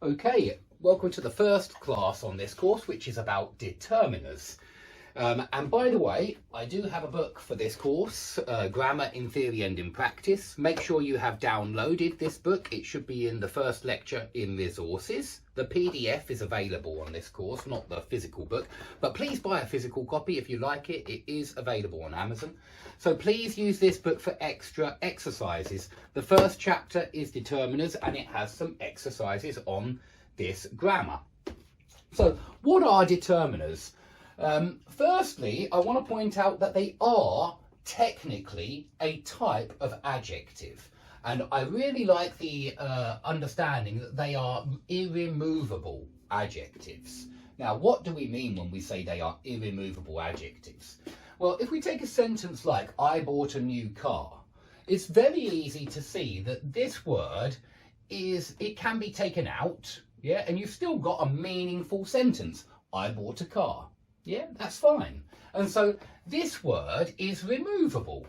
Okay, welcome to the first class on this course, which is about determiners. And by the way, I do have a book for this course, Grammar in Theory and in Practice. Make sure you have downloaded this book. It should be in the first lecture in resources. The PDF is available on this course, not the physical book, but please buy a physical copy if you like it. It is available on Amazon. So please use this book for extra exercises. The first chapter is determiners and it has some exercises on this grammar. So what are determiners? Firstly, I want to point out that they are technically a type of adjective. And I really like the understanding that they are irremovable adjectives. Now, what do we mean when we say they are irremovable adjectives? Well, if we take a sentence like, I bought a new car, it's very easy to see that this word it can be taken out, yeah, and you've still got a meaningful sentence. I bought a car. Yeah, that's fine. And so this word is removable.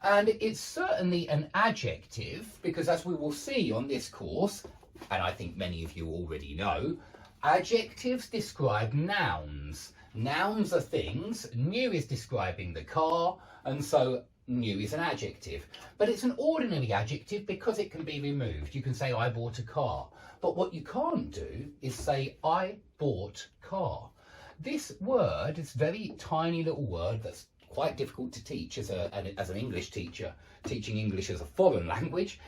And it's certainly an adjective because, as we will see on this course, and I think many of you already know, adjectives describe nouns. Nouns are things. New is describing the car, and so new is an adjective. But it's an ordinary adjective because it can be removed. You can say, I bought a car. But what you can't do is say, I bought car. This word, this very tiny little word that's quite difficult to teach as an English teacher, teaching English as a foreign language,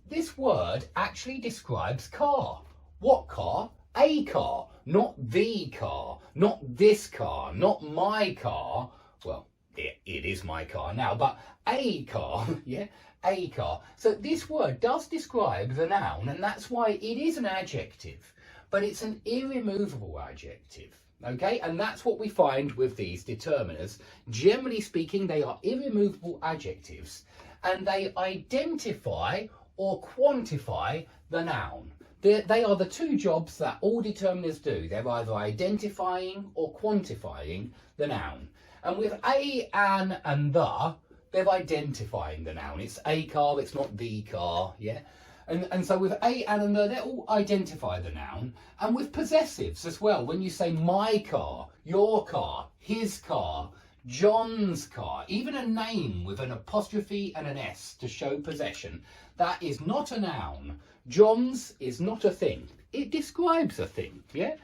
this word actually describes car. What car? A car, not the car, not this car, not my car. Well, it is my car now, but a car, yeah, a car. So this word does describe the noun, and that's why it is an adjective, but it's an irremovable adjective. Okay, and that's what we find with these determiners. Generally speaking, they are irremovable adjectives and they identify or quantify the noun. They are the two jobs that all determiners do. They're either identifying or quantifying the noun. And with a, an, and the, they're identifying the noun. It's a car, it's not the car, yeah? And so with a, an, and the, they all identify the noun. And with possessives as well, when you say my car, your car, his car, John's car, even a name with an apostrophe and an S to show possession, that is not a noun. John's is not a thing. It describes a thing, yeah?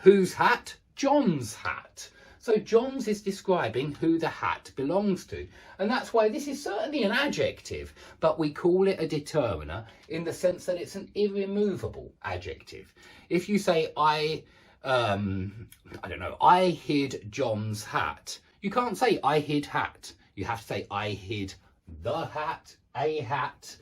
Whose hat? John's hat. So John's is describing who the hat belongs to. And that's why this is certainly an adjective, but we call it a determiner in the sense that it's an irremovable adjective. If you say, I hid John's hat, you can't say I hid hat. You have to say I hid the hat, a hat,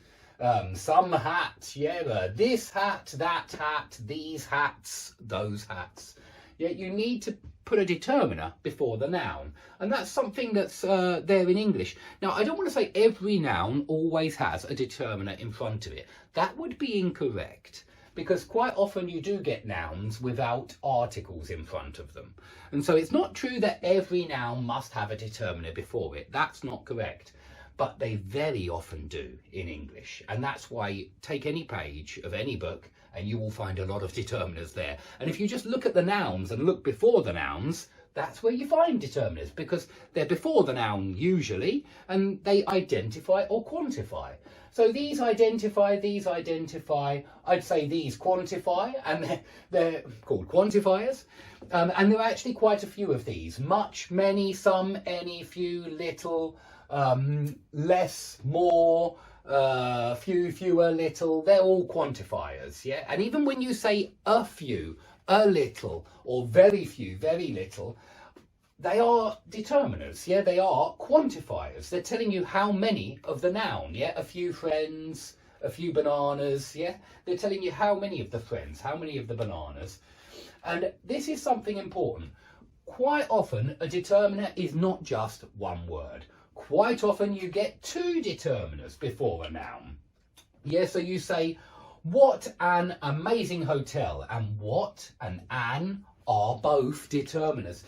some hat, yeah, this hat, that hat, these hats, those hats. Yeah, you need to put a determiner before the noun. And that's something that's there in English. Now, I don't want to say every noun always has a determiner in front of it. That would be incorrect, because quite often you do get nouns without articles in front of them. And so it's not true that every noun must have a determiner before it. That's not correct. But they very often do in English. And that's why you take any page of any book and you will find a lot of determiners there. And if you just look at the nouns and look before the nouns, that's where you find determiners, because they're before the noun usually, and they identify or quantify. So these identify, I'd say these quantify, and they're called quantifiers. And there are actually quite a few of these. Much, many, some, any, few, little, less, more, few, fewer, little, they're all quantifiers, yeah? And even when you say a few, a little, or very few, very little, they are determiners, yeah? They are quantifiers. They're telling you how many of the noun, yeah? A few friends, a few bananas, yeah? They're telling you how many of the friends, how many of the bananas. And this is something important. Quite often, a determiner is not just one word. Quite often you get two determiners before a noun. Yeah, so you say, what an amazing hotel, and what and an are both determiners.